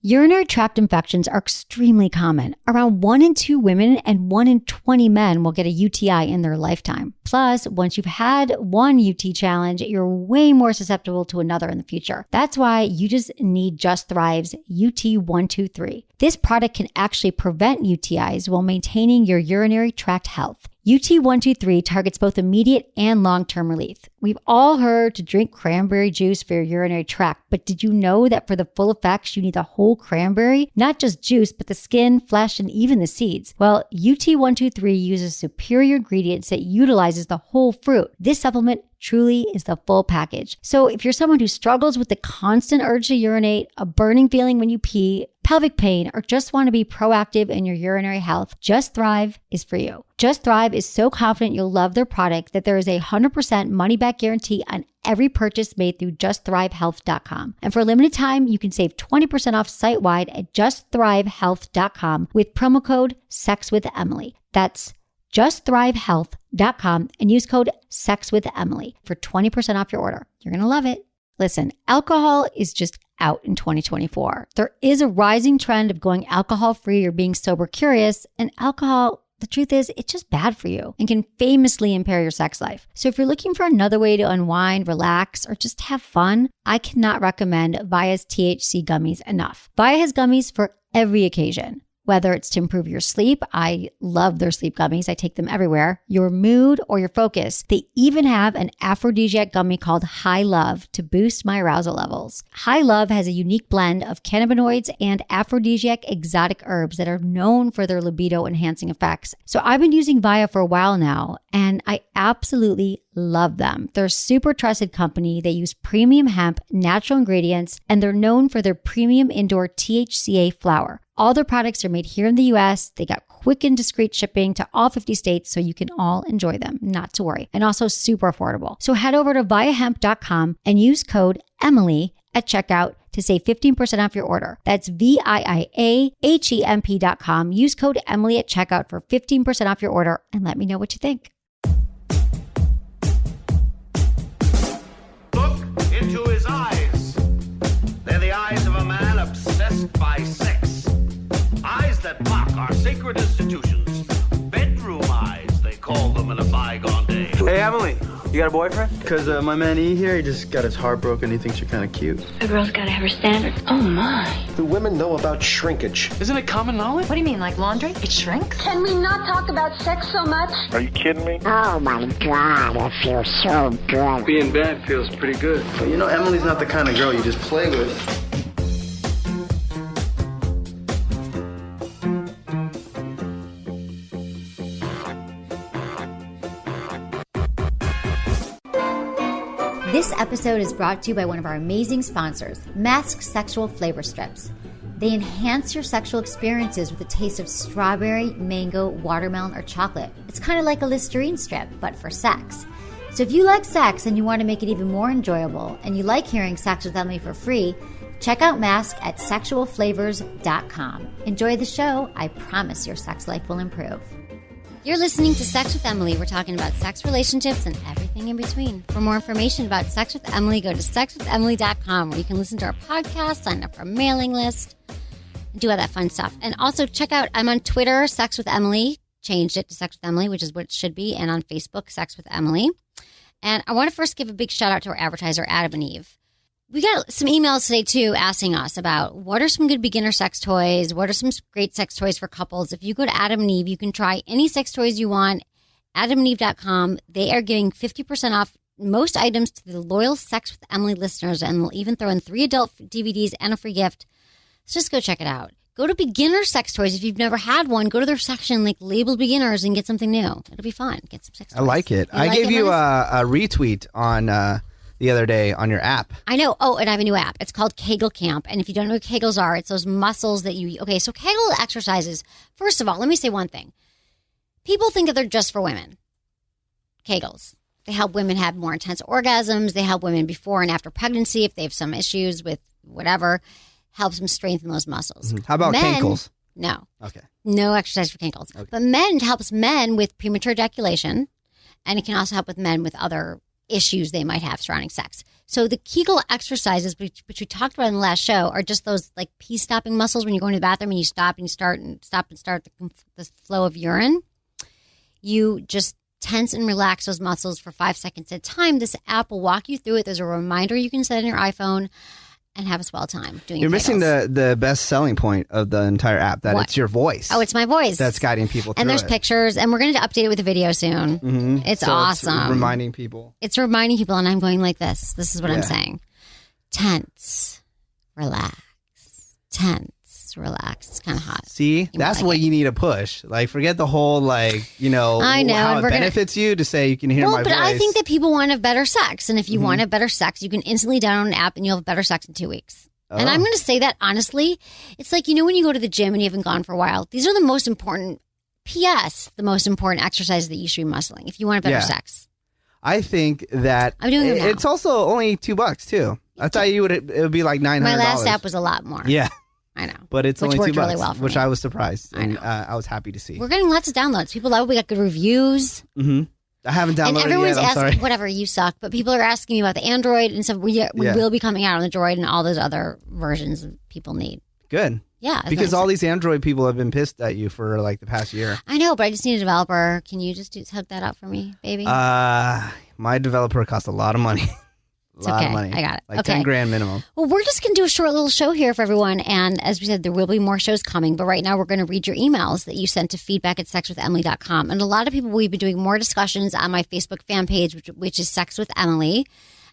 Urinary tract infections are extremely common. Around 1 in 2 women and 1 in 20 men will get a UTI in their lifetime. Plus, once you've had one UT challenge, you're way more susceptible to another in the future. That's why you just need Just Thrive's UT123. This product can actually prevent UTIs while maintaining your urinary tract health. UT123 targets both immediate and long-term relief. We've all heard to drink cranberry juice for your urinary tract, but did you know that for the full effects, you need the whole cranberry? Not just juice, but the skin, flesh, and even the seeds. Well, UT123 uses superior ingredients that utilizes the whole fruit. This supplement truly is the full package. So if you're someone who struggles with the constant urge to urinate, a burning feeling when you pee, pelvic pain, or just want to be proactive in your urinary health, Just Thrive is for you. Just Thrive is so confident you'll love their product that there is a 100% money-back guarantee on every purchase made through justthrivehealth.com. And for a limited time, you can save 20% off site-wide at justthrivehealth.com with promo code SEXWithEmily. That's justthrivehealth.com and use code SEXWithEmily for 20% off your order. You're going to love it. Listen, alcohol is just out in 2024. There is a rising trend of going alcohol-free or being sober curious, and alcohol, the truth is, it's just bad for you and can famously impair your sex life. So if you're looking for another way to unwind, relax, or just have fun, I cannot recommend Via's THC gummies enough. Via has gummies for every occasion. Whether it's to improve your sleep, I love their sleep gummies. I take them everywhere. Your mood or your focus. They even have an aphrodisiac gummy called High Love to boost my arousal levels. High Love has a unique blend of cannabinoids and aphrodisiac exotic herbs that are known for their libido enhancing effects. So I've been using Via for a while now, and I absolutely love them. They're a super trusted company. They use premium hemp, natural ingredients, and they're known for their premium indoor THCA flower. All their products are made here in the US. They got quick and discreet shipping to all 50 states, so you can all enjoy them, not to worry. And also super affordable. So head over to viahemp.com and use code Emily at checkout to save 15% off your order. That's VIIAHEMP.com. Use code Emily at checkout for 15% off your order and let me know what you think. Look into his eyes. They're the eyes of a man obsessed by sex. Eyes that mock our sacred institutions. Bedroom eyes, they call them in a bygone day. Hey, Emily, you got a boyfriend? Because my man E here, he just got his heart broken. He thinks you're kind of cute. A girl's got to have her standards. Oh, my. Do women know about shrinkage? Isn't it common knowledge? What do you mean, like laundry? It shrinks? Can we not talk about sex so much? Are you kidding me? Oh my God, it feels so good. Being bad feels pretty good. But you know, Emily's not the kind of girl you just play with. This episode is brought to you by one of our amazing sponsors, Masked Sexual Flavor Strips. They enhance your sexual experiences with a taste of strawberry, mango, watermelon, or chocolate. It's kind of like a Listerine strip, but for sex. So if you like sex and you want to make it even more enjoyable, and you like hearing Sex with Emily for free, check out Mask at sexualflavors.com. Enjoy the show. I promise your sex life will improve. You're listening to Sex with Emily. We're talking about sex, relationships, and everything in between. For more information about Sex with Emily, go to sexwithemily.com, where you can listen to our podcast, sign up for a mailing list, and do all that fun stuff. And also check out, I'm on Twitter, Sex with Emily. Changed it to Sex with Emily, which is what it should be. And on Facebook, Sex with Emily. And I want to first give a big shout out to our advertiser, Adam and Eve. We got some emails today, too, asking us about what are some good beginner sex toys? What are some great sex toys for couples? If you go to Adam and Eve, you can try any sex toys you want. AdamandEve.com. They are giving 50% off most items to the loyal Sex with Emily listeners, and they'll even throw in 3 adult DVDs and a free gift. So just go check it out. Go to beginner sex toys. If you've never had one, go to their section, like labeled beginners, and get something new. It'll be fun. Get some sex toys. I like it. I gave you a retweet on the other day on your app. I know. Oh, and I have a new app. It's called Kegel Camp. And if you don't know what Kegels are, it's those muscles that you... Okay, so Kegel exercises, first of all, let me say one thing. People think that they're just for women. Kegels. They help women have more intense orgasms. They help women before and after pregnancy if they have some issues with whatever. Helps them strengthen those muscles. Mm-hmm. How about cankles? No. Okay. No exercise for cankles. Okay. But men helps men with premature ejaculation. And it can also help with men with other issues they might have surrounding sex. So the Kegel exercises, which we talked about in the last show, are just those like pee stopping muscles when you go into the bathroom and you stop and start the flow of urine. You just tense and relax those muscles for 5 seconds at a time. This app will walk you through it. There's a reminder you can set on your iPhone and have a swell time doing You're missing Kegels. the best selling point of the entire app, that What? it's your voice. Oh, it's my voice. That's guiding people through And there's it. pictures, and we're going to update it with a video soon. Mm-hmm. It's So awesome. It's reminding people. It's reminding people, and I'm going like this. This is what I'm Yeah. saying. Tense, relax. Tense, relax. It's kind of hot. See, You that's might like what it. you need to push. Like, forget the whole, like, you know, I know, how and it we're gonna- benefits you to say you can hear Well, my but voice. I think that people want to have better sex. And if you Mm-hmm. want to have better sex, you can instantly download an app and you'll have better sex in 2 weeks. And I'm Oh. going to say that honestly. It's like, you know, when you go to the gym and you haven't gone for a while, these are the most important, the most important exercises that you should be muscling if you want better Yeah. sex. I think that I'm doing it now. it's also only $2 too. I thought it would be like $900. My last app was a lot more. Yeah, I know. but it's Which only worked $2, really well for which me. I was surprised. I And know. I was happy to see. We're getting lots of downloads. People love it. We got good reviews. Mm-hmm. I haven't And downloaded it everyone's yet. I'm asking, sorry. whatever, you suck. But people are asking me about the Android and stuff. We Yeah. will be coming out on the Droid and all those other versions people need. Good. Yeah. that's Because nice. all these Android people have been pissed at you for like the past year. I know, but I just need a developer. Can you just hook that up for me, baby? My developer cost a lot of money. A It's lot okay. of money. I got it. Like Okay. 10 grand minimum. Well, we're just going to do a short little show here for everyone. And as we said, there will be more shows coming. But right now, we're going to read your emails that you sent to feedback@sexwithemily.com. And a lot of people will be doing more discussions on my Facebook fan page, which is Sex with Emily.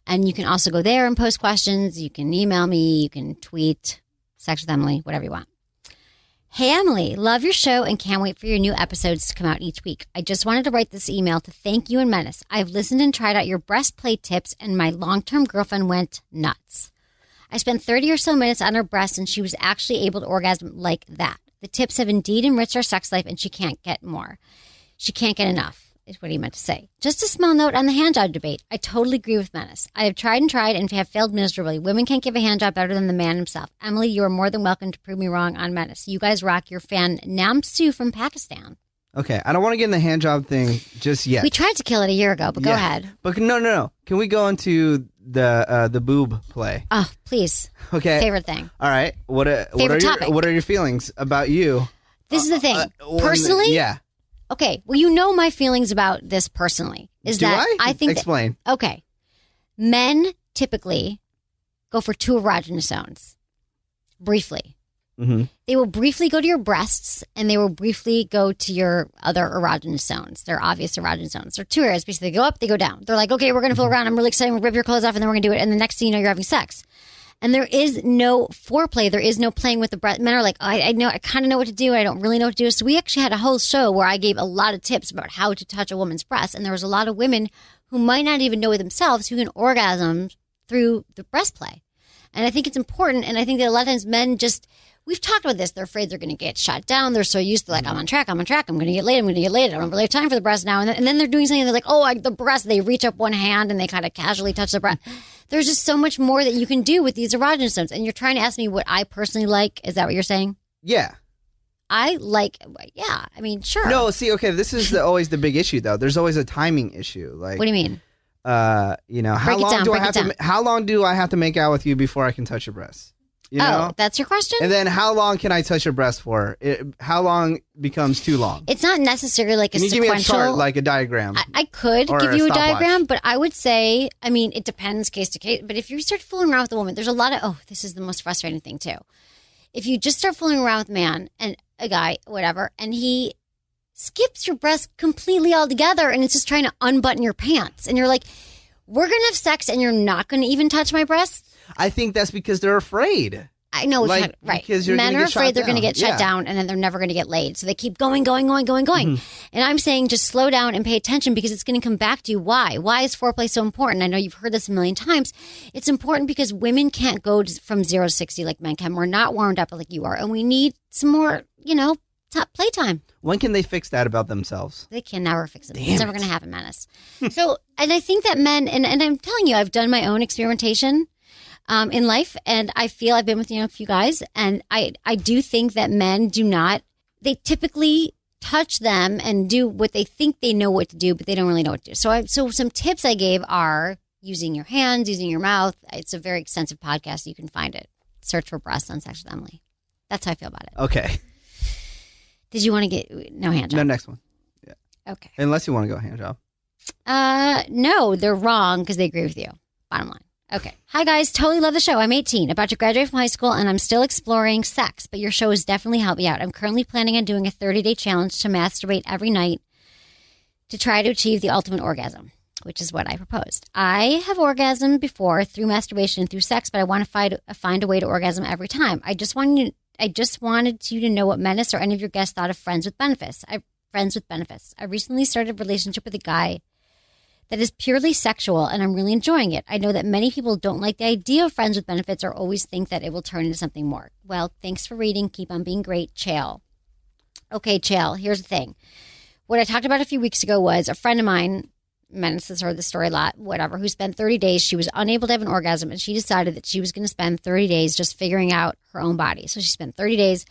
And you can also go there and post questions. You can email me. You can tweet Sex with Emily, whatever you want. Hey, Emily, love your show and can't wait for your new episodes to come out each week. I just wanted to write this email to thank you and Menace. I've listened and tried out your breastplate tips, and my long-term girlfriend went nuts. I spent 30 or so minutes on her breast, and she was actually able to orgasm like that. The tips have indeed enriched our sex life, and she can't get more. She can't get enough, is what he meant to say. Just a small note on the handjob debate. I totally agree with Menace. I have tried and have failed miserably. Women can't give a handjob better than the man himself. Emily, you are more than welcome to prove me wrong on Menace. You guys rock. Your fan, Namsu from Pakistan. Okay. I don't want to get in the hand job thing just yet. We tried to kill it a year ago, but go Yeah. ahead. But no. Can we go into the boob play? Oh, please. Okay. Favorite thing. All right. What are topic. what are your feelings about you? This is the thing. When- Personally? Yeah. Okay. Well, you know my feelings about this personally. Is Do that I? think Explain. that, okay. Men typically go for 2 erogenous zones. Briefly. Mm-hmm. They will briefly go to your breasts and they will briefly go to your other erogenous zones. They're obvious erogenous zones. They're 2 areas. Basically, they go up, they go down. They're like, okay, we're going to fool around. I'm really excited. We'll rip your clothes off and then we're going to do it. And the next thing you know, you're having sex. And there is no foreplay. There is no playing with the breast. Men are like, oh, I know, I kind of know what to do. I don't really know what to do. So we actually had a whole show where I gave a lot of tips about how to touch a woman's breast. And there was a lot of women who might not even know it themselves who can orgasm through the breast play. And I think it's important. And I think that a lot of times men just, we've talked about this. They're afraid they're going to get shot down. They're so used to like, I'm on track. I'm going to get laid. I don't really have time for the breast now. And then they're doing something. And they're like, oh, the breast. They reach up one hand and they kind of casually touch the breast. There's just so much more that you can do with these erogenous zones. And you're trying to ask me what I personally like. Is that what you're saying? Yeah. I like, yeah. I mean, sure. No, see, okay, this is always the big issue, though. There's always a timing issue. Like, What do you mean? you know, how Break it long down, do I break have it to? down. How long do I have to make out with you before I can touch your breast? You know? Oh, that's your question? And then how long can I touch your breast for? How long becomes too long? It's not necessarily like Can a you give me a sequential. chart, like a diagram? I could Or give a you a stopwatch. diagram, but I would say, I mean, it depends case to case. But if you start fooling around with a woman, there's a lot of, oh, this is the most frustrating thing too. If you just start fooling around with a man and a guy, whatever, and he skips your breast completely altogether and it's just trying to unbutton your pants. And you're like, we're going to have sex and you're not going to even touch my breast? I think that's because they're afraid. I know, Like, right. because you're Men gonna are get shot afraid they're going to down. get shut Yeah. down and then they're never going to get laid. So they keep going. And I'm saying just slow down and pay attention because it's going to come back to you. Why? Why is foreplay so important? I know you've heard this a million times. It's important because women can't go from 0 to 60 like men can. We're not warmed up like you are. And we need some more, top playtime. When can they fix that about themselves? They can never fix it. Damn It's never it. going to happen, Menace. So, and I think that men, and I'm telling you, I've done my own experimentation in life, and I feel I've been with a few guys, and I do think that men do not. They typically touch them and do what they think they know what to do, but they don't really know what to do. So some tips I gave are using your hands, using your mouth. It's a very extensive podcast. You can find it. Search for breasts on Sex with Emily. That's how I feel about it. Okay. Did you want to get no hand job? No, next one. Yeah. Okay. Unless you want to go hand job. No, they're wrong because they agree with you. Bottom line. Okay. Hi, guys. Totally love the show. I'm 18, about to graduate from high school, and I'm still exploring sex, but your show has definitely helped me out. I'm currently planning on doing a 30-day challenge to masturbate every night to try to achieve the ultimate orgasm, which is what I proposed. I have orgasmed before through masturbation and through sex, but I want to find a way to orgasm every time. I just wanted you to know what Menace or any of your guests thought of Friends with Benefits. I recently started a relationship with a guy that is purely sexual, and I'm really enjoying it. I know that many people don't like the idea of Friends with Benefits or always think that it will turn into something more. Well, thanks for reading. Keep on being great. Chael. Okay, Chael, here's the thing. What I talked about a few weeks ago was a friend of mine, Menace has heard the story a lot, whatever, who spent 30 days. She was unable to have an orgasm, and she decided that she was going to spend 30 days just figuring out her own body. So she spent 30 days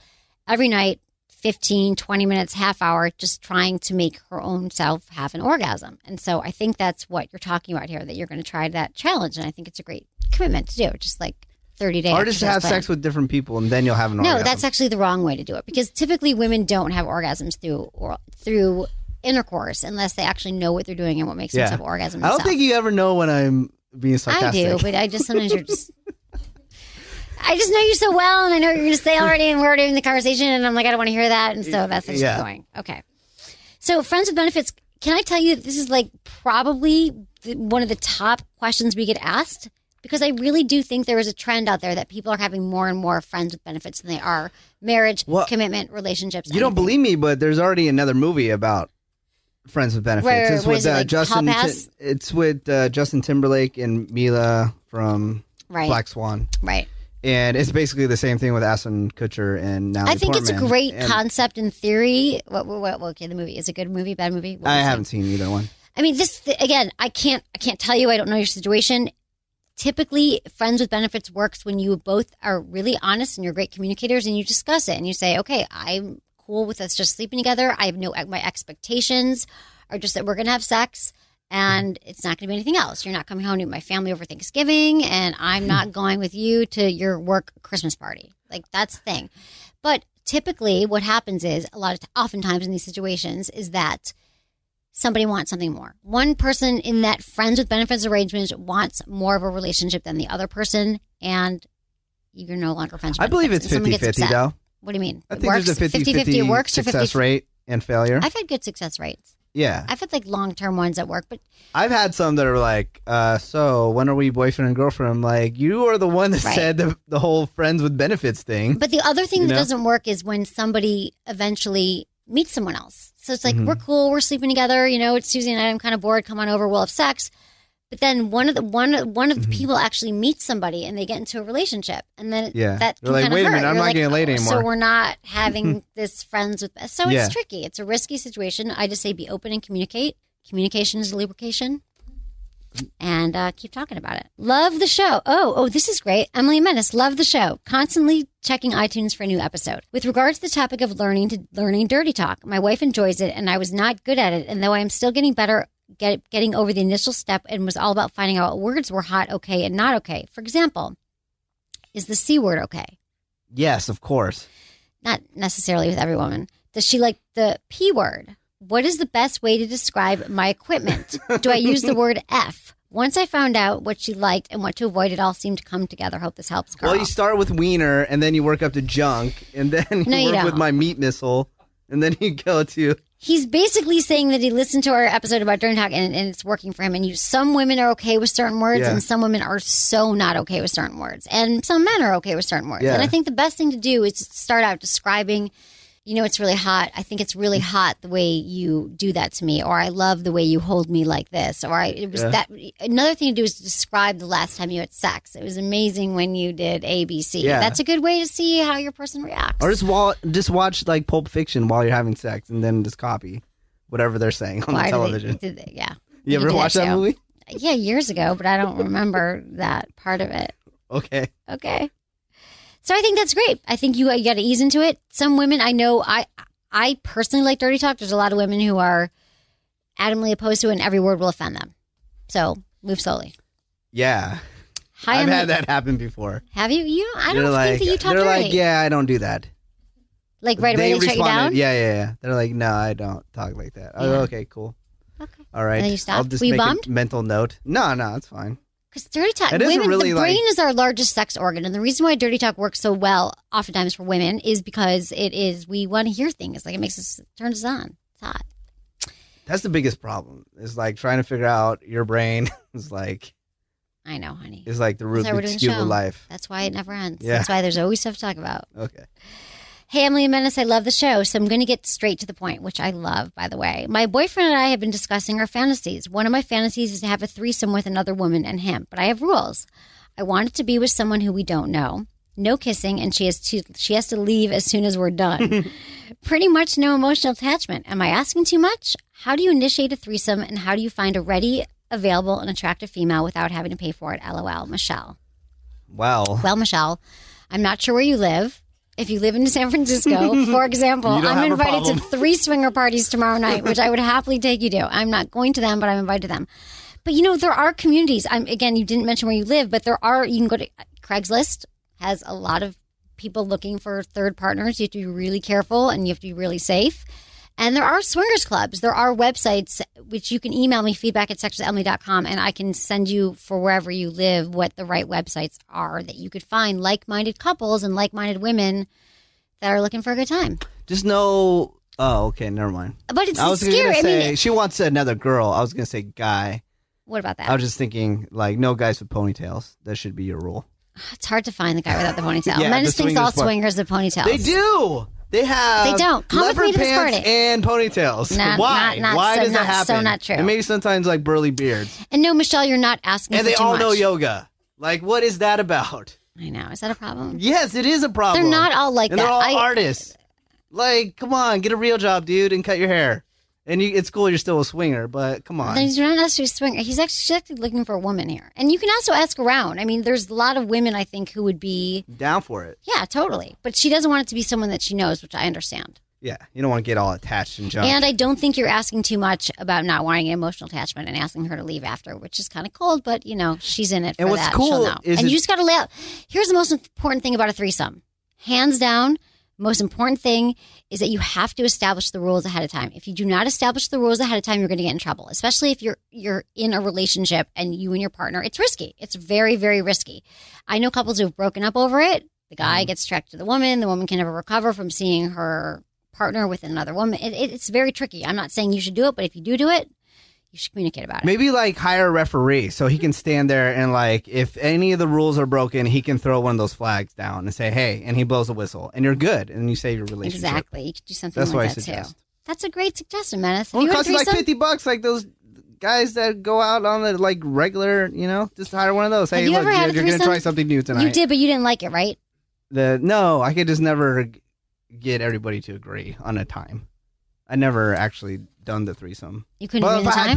every night, 15, 20 minutes, half hour, just trying to make her own self have an orgasm. And so I think that's what you're talking about here, that you're going to try that challenge. And I think it's a great commitment to do, just like 30 days. Or just have sex with different people and then you'll have an orgasm. No, that's actually the wrong way to do it, because typically women don't have orgasms through intercourse unless they actually know what they're doing and what makes them have orgasm. I don't think you ever know when I'm being sarcastic. I do, but I just sometimes you're just... I just know you so well, and I know what you're going to say already, and we're already in the conversation, and I'm like, I don't want to hear that, and so that's what's going. Okay. So Friends with Benefits, can I tell you that this is like probably one of the top questions we get asked? Because I really do think there is a trend out there that people are having more and more friends with benefits than they are marriage, commitment, relationships. You don't believe me, but there's already another movie about Friends with Benefits. It's with Justin. It's with Justin Timberlake and Mila from Black Swan. Right. And it's basically the same thing with Ashton Kutcher and Natalie I think Portman. it's a great concept in theory. Okay, the movie is a good movie, bad movie. I haven't seen either one. I mean, again, I can't tell you. I don't know your situation. Typically, Friends with Benefits works when you both are really honest and you're great communicators, and you discuss it and you say, okay, I'm cool with us just sleeping together. I have my expectations are just that we're going to have sex. And it's not going to be anything else. You're not coming home to my family over Thanksgiving, and I'm not going with you to your work Christmas party. Like, that's the thing. But typically what happens is oftentimes in these situations is that somebody wants something more. One person in that Friends with Benefits arrangement wants more of a relationship than the other person, and you're no longer friends with benefits. I believe it's 50-50, though. What do you mean? I think there's a 50-50 success rate and failure. I've had good success rates. Yeah. I've had like long-term ones that work, but I've had some that are like, so when are we boyfriend and girlfriend? I'm like, you are the one that said the whole Friends with Benefits thing. But the other thing that doesn't work is when somebody eventually meets someone else. So it's like, we're cool, we're sleeping together, it's Tuesday night, I'm kind of bored, come on over, we'll have sex. But then one of the people actually meets somebody and they get into a relationship, and then that can like, kind of wait a minute, hurt. I'm not getting laid anymore. So we're not having this friends with. So it's tricky. It's a risky situation. I just say be open and communicate. Communication is lubrication, and keep talking about it. Love the show. Oh, this is great. Emily Menace, love the show. Constantly checking iTunes for a new episode. With regards to the topic of learning dirty talk, my wife enjoys it, and I was not good at it. And though I am still getting better. Getting over the initial step, and was all about finding out what words were hot, okay, and not okay. For example, is the C word okay? Yes, of course. Not necessarily with every woman. Does she like the P word? What is the best way to describe my equipment? Do I use the word F? Once I found out what she liked and what to avoid, it all seemed to come together. Hope this helps, girl. Well, you start with wiener, and then you work up to junk, and then you work with my meat missile, and then you go to... He's basically saying that he listened to our episode about dirty talk and it's working for him. And some women are okay with certain words, and some women are so not okay with certain words. And some men are okay with certain words. Yeah. And I think the best thing to do is start out describing, it's really hot. I think it's really hot the way you do that to me. Or I love the way you hold me like this. Or that. Another thing to do is describe the last time you had sex. It was amazing when you did ABC. Yeah. That's a good way to see how your person reacts. Or just watch like Pulp Fiction while you're having sex, and then just copy whatever they're saying on the television. You ever watch that movie? Yeah, years ago, but I don't remember that part of it. Okay. So I think that's great. I think you got to ease into it. Some women I know, I personally like dirty talk. There's a lot of women who are adamantly opposed to it, and every word will offend them. So move slowly. Yeah. I've had that happen before. Have you? I don't think that you talk dirty. They're like, yeah, I don't do that. Like right away they shut you down? Yeah. They're like, no, I don't talk like that. Yeah. Oh, okay, cool. Okay. All right. And then you stop. I'll just Were you make bummed? a mental note. No, it's fine. Because dirty talk, the brain is our largest sex organ. And the reason why dirty talk works so well, oftentimes for women, is because we want to hear things. Like it turns us on. It's hot. That's the biggest problem. Is like trying to figure out your brain is like. I know, honey. It's like the Rubik's Cube of life. That's why it never ends. Yeah. That's why there's always stuff to talk about. Okay. Hey, Emily and Menace, I love the show, so I'm going to get straight to the point, which I love, by the way. My boyfriend and I have been discussing our fantasies. One of my fantasies is to have a threesome with another woman and him, but I have rules. I want it to be with someone who we don't know. No kissing, and she has to leave as soon as we're done. Pretty much no emotional attachment. Am I asking too much? How do you initiate a threesome, and how do you find a ready, available, and attractive female without having to pay for it? LOL. Michelle. Wow. Well, Michelle, I'm not sure where you live. If you live in San Francisco, for example, I'm invited to 3 swinger parties tomorrow night, which I would happily take you to. I'm not going to them, but I'm invited to them. But, there are communities. Again, you didn't mention where you live, but you can go to Craigslist, has a lot of people looking for third partners. You have to be really careful and you have to be really safe. And there are swingers clubs. There are websites, which you can email me, feedback@sexwithemily.com, and I can send you, for wherever you live, what the right websites are that you could find like-minded couples and like-minded women that are looking for a good time. Just know... Oh, okay, never mind. But it's I was scary. Gonna say, she wants another girl. I was going to say guy. What about that? I was just thinking, like, no guys with ponytails. That should be your rule. It's hard to find the guy without the ponytail. Yeah, Menace thinks all swingers have ponytails. They do! They don't. Come with me leopard to this pants party. and ponytails. Why? Why does that happen? So not true. And maybe sometimes like burly beards. And no, Michelle, you're not asking and for too much. And they all know yoga. Like, what is that about? I know. Is that a problem? Yes, it is a problem. They're not all like and that. They're all artists. Like, come on, get a real job, dude, and cut your hair. And it's cool you're still a swinger, but come on. He's not necessarily a swinger. She's actually looking for a woman here. And you can also ask around. I mean, there's a lot of women, I think, who would be... down for it. Yeah, totally. But she doesn't want it to be someone that she knows, which I understand. Yeah, you don't want to get all attached and jump. And I don't think you're asking too much about not wanting an emotional attachment and asking her to leave after, which is kind of cold, but, she's in it for that. And what's cool she'll know. And you just got to lay out... Here's the most important thing about a threesome. Hands down... most important thing is that you have to establish the rules ahead of time. If you do not establish the rules ahead of time, you're going to get in trouble, especially if you're in a relationship and you and your partner. It's risky. It's very, very risky. I know couples who have broken up over it. The guy gets attracted to the woman. The woman can never recover from seeing her partner with another woman. It's very tricky. I'm not saying you should do it, but if you do it, you should communicate about it. Maybe like hire a referee so he can stand there and like if any of the rules are broken, he can throw one of those flags down and say, hey, and he blows a whistle and you're good and you save your relationship. Exactly. You could do something That's like what that I suggest. too. That's a great suggestion, Menace. Well, it costs you like $50 like those guys that go out on the like regular, just hire one of those. Hey, look, you're going to try something new tonight. You did, but you didn't like it, right? No, I could just never get everybody to agree on a time. I never actually done the threesome. You couldn't agree on the time?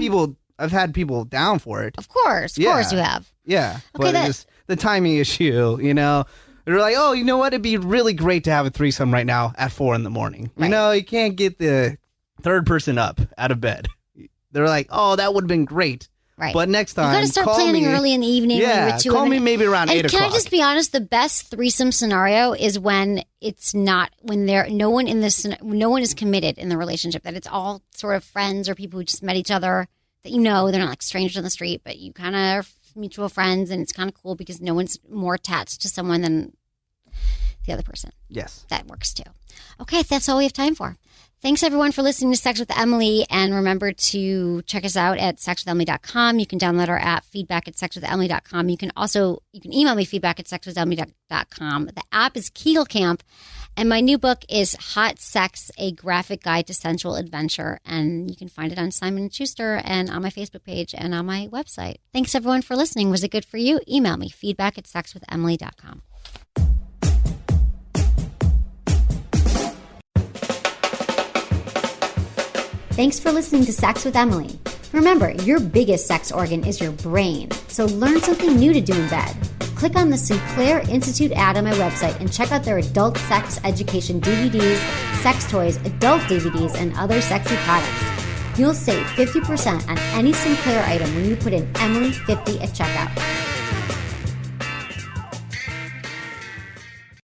I've had people down for it. Of course you have. Yeah, okay, but it's the timing issue, They're like, oh, you know what? It'd be really great to have a threesome right now at 4 a.m. Right. You can't get the third person up out of bed. They're like, oh, that would have been great. Right. But next time, you got to start planning early in the evening. Yeah, call me maybe around 8 o'clock. Can I just be honest? The best threesome scenario is when it's not when no one is committed in the relationship. That it's all sort of friends or people who just met each other. That they're not like strangers on the street, but you kind of are mutual friends, and it's kind of cool because no one's more attached to someone than the other person. Yes. That works too. Okay, that's all we have time for. Thanks, everyone, for listening to Sex with Emily, and remember to check us out at sexwithemily.com. You can download our app, feedback@sexwithemily.com. You can email me, feedback@sexwithemily.com. The app is Kegel Camp, and my new book is Hot Sex, A Graphic Guide to Sensual Adventure, and you can find it on Simon & Schuster and on my Facebook page and on my website. Thanks, everyone, for listening. Was it good for you? Email me, feedback@sexwithemily.com. Thanks for listening to Sex with Emily. Remember, your biggest sex organ is your brain, so learn something new to do in bed. Click on the Sinclair Institute ad on my website and check out their adult sex education DVDs, sex toys, adult DVDs, and other sexy products. You'll save 50% on any Sinclair item when you put in Emily50 at checkout.